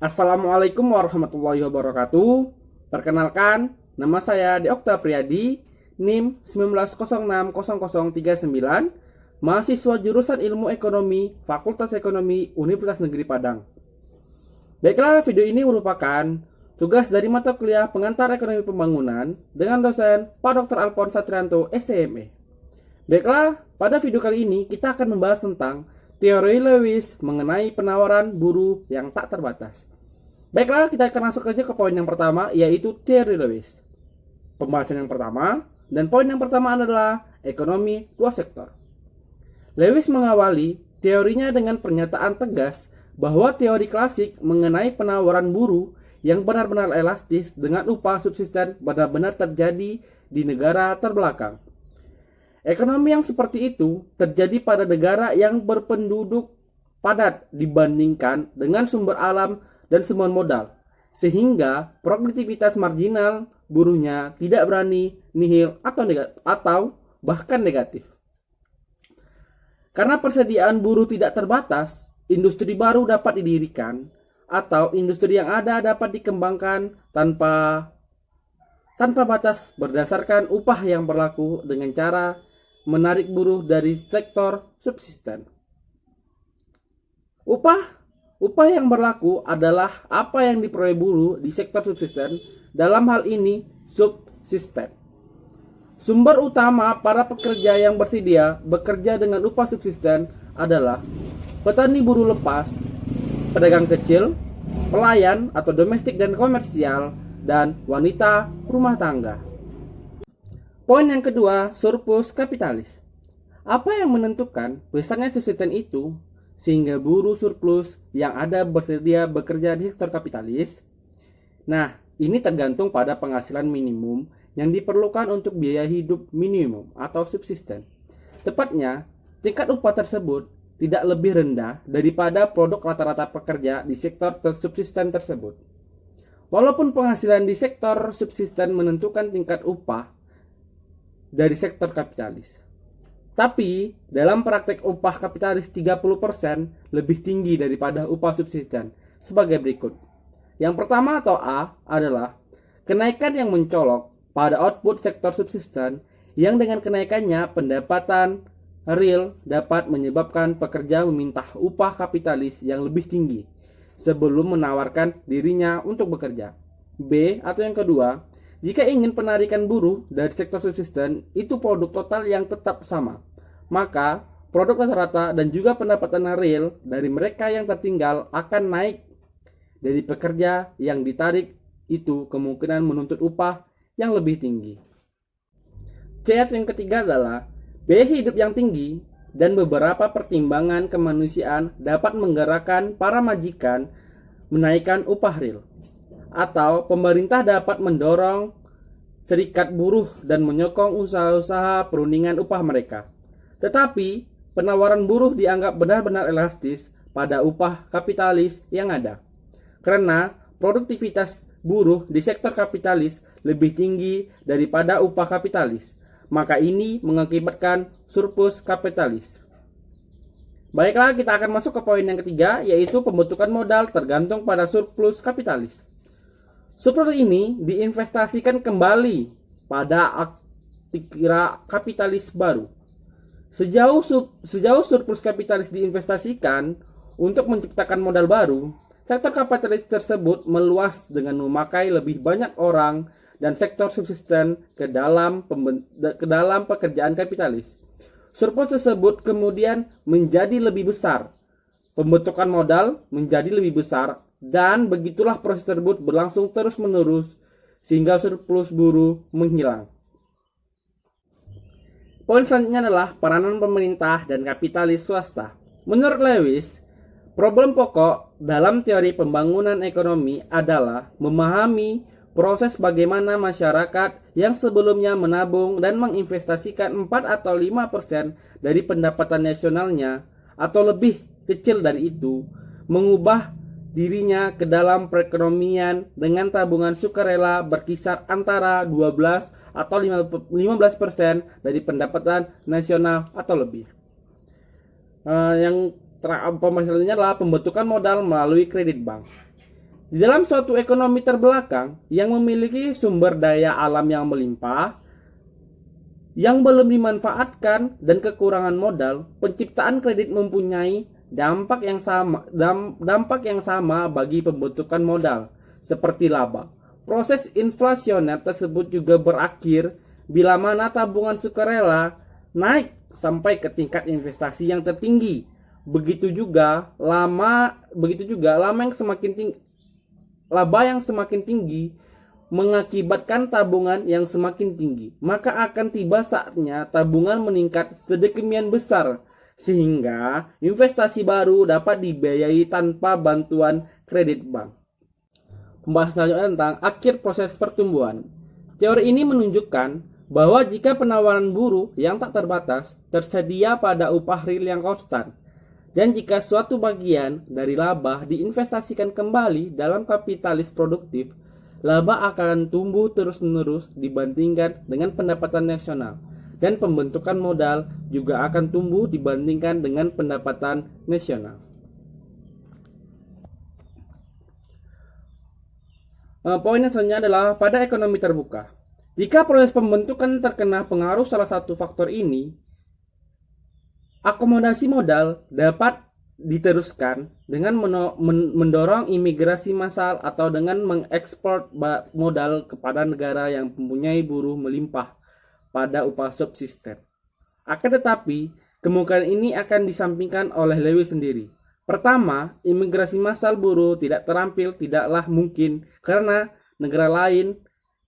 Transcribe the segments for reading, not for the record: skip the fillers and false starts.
Assalamualaikum warahmatullahi wabarakatuh. Perkenalkan, nama saya Deokta Priyadi, NIM 19060039, mahasiswa jurusan Ilmu Ekonomi, Fakultas Ekonomi, Universitas Negeri Padang. Baiklah, video ini merupakan tugas dari mata kuliah Pengantar Ekonomi Pembangunan dengan dosen Pak Dr. Alphonse Satrianto, SCME. Baiklah, pada video kali ini kita akan membahas tentang teori Lewis mengenai penawaran buruh yang tak terbatas. Baiklah, kita akan masuk aja ke poin yang pertama, yaitu teori Lewis. Pembahasan yang pertama, dan poin yang pertama adalah ekonomi dua sektor. Lewis mengawali teorinya dengan pernyataan tegas bahwa teori klasik mengenai penawaran buruh yang benar-benar elastis dengan upah subsisten benar-benar terjadi di negara terbelakang. Ekonomi yang seperti itu terjadi pada negara yang berpenduduk padat dibandingkan dengan sumber alam dan sumber modal, sehingga produktivitas marginal buruhnya tidak berani, nihil, atau bahkan negatif. Karena persediaan buruh tidak terbatas, industri baru dapat didirikan atau industri yang ada dapat dikembangkan tanpa batas berdasarkan upah yang berlaku dengan cara menarik buruh dari sektor subsisten. Upah yang berlaku adalah apa yang diperoleh buruh di sektor subsisten, dalam hal ini subsisten. Sumber utama para pekerja yang bersedia bekerja dengan upah subsisten adalah petani buruh lepas, pedagang kecil, pelayan atau domestik dan komersial, dan wanita rumah tangga. Poin yang kedua, surplus kapitalis. Apa yang menentukan besarnya subsisten itu sehingga buruh surplus yang ada bersedia bekerja di sektor kapitalis? Nah, ini tergantung pada penghasilan minimum yang diperlukan untuk biaya hidup minimum atau subsisten. Tepatnya, tingkat upah tersebut tidak lebih rendah daripada produk rata-rata pekerja di sektor subsisten tersebut. Walaupun penghasilan di sektor subsisten menentukan tingkat upah dari sektor kapitalis, tapi dalam praktek upah kapitalis 30% lebih tinggi daripada upah subsisten sebagai berikut. Yang pertama atau A adalah kenaikan yang mencolok pada output sektor subsisten yang dengan kenaikannya pendapatan real dapat menyebabkan pekerja meminta upah kapitalis yang lebih tinggi sebelum menawarkan dirinya untuk bekerja. B atau yang kedua, jika ingin penarikan buruh dari sektor subsisten itu produk total yang tetap sama, maka produk rata-rata dan juga pendapatan real dari mereka yang tertinggal akan naik. Dari pekerja yang ditarik itu kemungkinan menuntut upah yang lebih tinggi. C atau yang ketiga adalah biaya hidup yang tinggi dan beberapa pertimbangan kemanusiaan dapat menggerakkan para majikan menaikkan upah real. Atau pemerintah dapat mendorong serikat buruh dan menyokong usaha-usaha perundingan upah mereka. Tetapi penawaran buruh dianggap benar-benar elastis pada upah kapitalis yang ada. Karena produktivitas buruh di sektor kapitalis lebih tinggi daripada upah kapitalis, maka ini mengakibatkan surplus kapitalis. Baiklah, kita akan masuk ke poin yang ketiga, yaitu pembentukan modal tergantung pada surplus kapitalis. Surplus ini diinvestasikan kembali pada aktiva kapitalis baru. Sejauh surplus kapitalis diinvestasikan untuk menciptakan modal baru, sektor kapitalis tersebut meluas dengan memakai lebih banyak orang dan sektor subsisten ke dalam pekerjaan kapitalis. Surplus tersebut kemudian menjadi lebih besar, pembentukan modal menjadi lebih besar, dan begitulah proses tersebut berlangsung terus-menerus sehingga surplus buruh menghilang. Poin selanjutnya adalah peranan pemerintah dan kapitalis swasta. Menurut Lewis, problem pokok dalam teori pembangunan ekonomi adalah memahami proses bagaimana masyarakat yang sebelumnya menabung dan menginvestasikan 4 atau 5% dari pendapatan nasionalnya atau lebih kecil dari itu, mengubah dirinya ke dalam perekonomian dengan tabungan sukarela berkisar antara 12 atau 15% dari pendapatan nasional atau lebih. Yang selanjutnya adalah pembentukan modal melalui kredit bank. Di dalam suatu ekonomi terbelakang yang memiliki sumber daya alam yang melimpah, yang belum dimanfaatkan dan kekurangan modal, penciptaan kredit mempunyai dampak yang sama bagi pembentukan modal, seperti laba. Proses inflasioner tersebut juga berakhir bila mana tabungan sukarela naik sampai ke tingkat investasi yang tertinggi. Begitu juga laba yang semakin tinggi mengakibatkan tabungan yang semakin tinggi. Maka akan tiba saatnya tabungan meningkat sedemikian besar sehingga investasi baru dapat dibiayai tanpa bantuan kredit bank. Pembahasan selanjutnya tentang akhir proses pertumbuhan. Teori ini menunjukkan bahwa jika penawaran buruh yang tak terbatas tersedia pada upah real yang konstan, dan jika suatu bagian dari laba diinvestasikan kembali dalam kapitalis produktif, laba akan tumbuh terus-menerus dibandingkan dengan pendapatan nasional, dan pembentukan modal juga akan tumbuh dibandingkan dengan pendapatan nasional. Poin yang selanjutnya adalah pada ekonomi terbuka. Jika proses pembentukan terkena pengaruh salah satu faktor ini, akomodasi modal dapat diteruskan dengan mendorong imigrasi massal atau dengan mengekspor modal kepada negara yang mempunyai buruh melimpah pada upah subsisten. Akan tetapi, kemungkinan ini akan disampingkan oleh Lewis sendiri. Pertama, imigrasi massal buruh tidaklah mungkin karena negara lain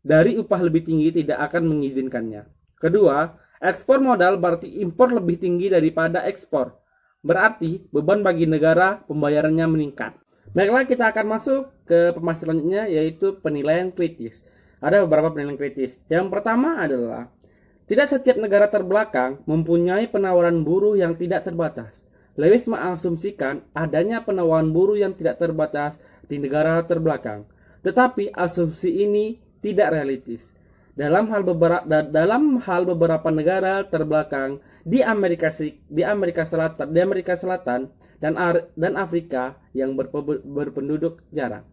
dari upah lebih tinggi tidak akan mengizinkannya. Kedua, ekspor modal berarti impor lebih tinggi daripada ekspor. Berarti beban bagi negara pembayarannya meningkat. Baiklah, kita akan masuk ke pembahasan selanjutnya, yaitu penilaian kritis. Ada beberapa penilaian kritis. Yang pertama adalah tidak setiap negara terbelakang mempunyai penawaran buruh yang tidak terbatas. Lewis mengasumsikan adanya penawaran buruh yang tidak terbatas di negara terbelakang. Tetapi asumsi ini tidak realistis. Dalam hal beberapa negara terbelakang di Amerika Selatan dan Afrika yang berpenduduk jarang.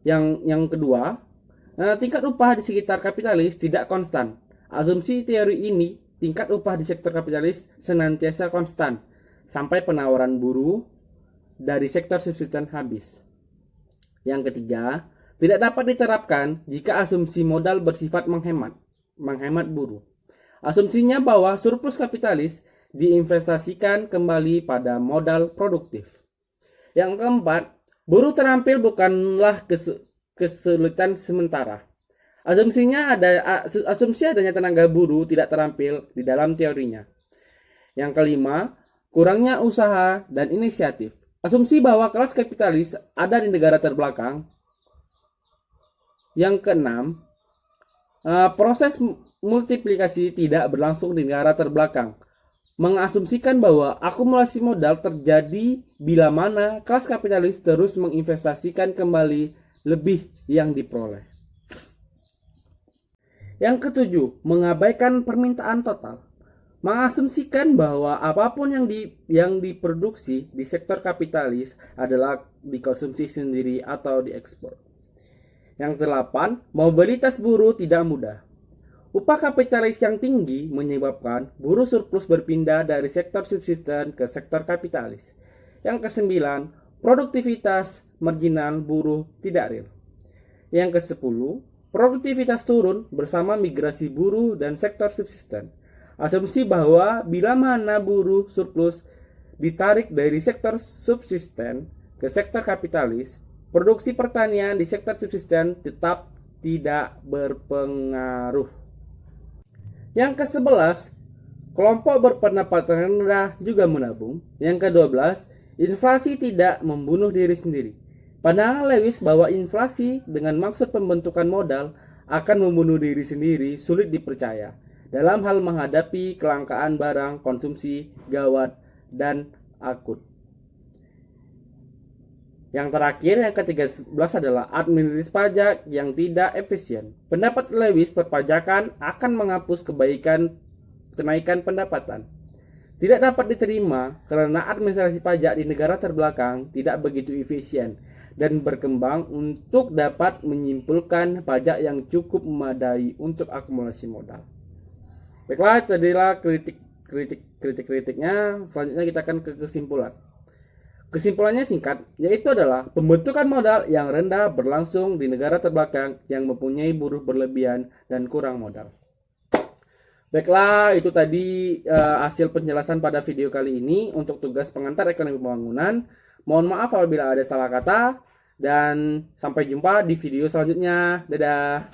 Yang kedua, tingkat upah di sekitar kapitalis tidak konstan. Asumsi teori ini tingkat upah di sektor kapitalis senantiasa konstan sampai penawaran buruh dari sektor subsisten habis. Yang ketiga, tidak dapat diterapkan jika asumsi modal bersifat menghemat buruh. Asumsinya bahwa surplus kapitalis diinvestasikan kembali pada modal produktif. Yang keempat, buruh terampil bukanlah kesulitan sementara. Asumsi adanya tenaga buruh tidak terampil di dalam teorinya. Yang kelima, kurangnya usaha dan inisiatif. Asumsi bahwa kelas kapitalis ada di negara terbelakang. Yang keenam, proses multiplikasi tidak berlangsung di negara terbelakang. Mengasumsikan bahwa akumulasi modal terjadi bila mana kelas kapitalis terus menginvestasikan kembali lebih yang diperoleh. Yang ketujuh, mengabaikan permintaan total. Mengasumsikan bahwa apapun yang diproduksi di sektor kapitalis adalah dikonsumsi sendiri atau diekspor. Yang delapan, mobilitas buruh tidak mudah. Upah kapitalis yang tinggi menyebabkan buruh surplus berpindah dari sektor subsisten ke sektor kapitalis. Yang kesembilan, produktivitas marginal buruh tidak real. Yang kesepuluh, produktivitas turun bersama migrasi buruh dan sektor subsisten. Asumsi bahwa bila mana buruh surplus ditarik dari sektor subsisten ke sektor kapitalis, produksi pertanian di sektor subsisten tetap tidak berpengaruh. Yang ke-11, kelompok berpendapatan rendah juga menabung. Yang ke-12, inflasi tidak membunuh diri sendiri. Pandangan Lewis bahwa inflasi dengan maksud pembentukan modal akan membunuh diri sendiri sulit dipercaya dalam hal menghadapi kelangkaan barang konsumsi gawat dan akut. Yang terakhir, yang ke-13 adalah administrasi pajak yang tidak efisien. Pendapat Lewis, perpajakan akan menghapus kenaikan pendapatan. Tidak dapat diterima karena administrasi pajak di negara terbelakang tidak begitu efisien dan berkembang untuk dapat menyimpulkan pajak yang cukup memadai untuk akumulasi modal. Baiklah, jadilah kritiknya. Selanjutnya kita akan ke kesimpulan. Kesimpulannya singkat, yaitu adalah pembentukan modal yang rendah berlangsung di negara terbelakang yang mempunyai buruh berlebihan dan kurang modal. Baiklah, itu tadi hasil penjelasan pada video kali ini untuk tugas pengantar ekonomi pembangunan. Mohon maaf apabila ada salah kata, dan sampai jumpa di video selanjutnya. Dadah.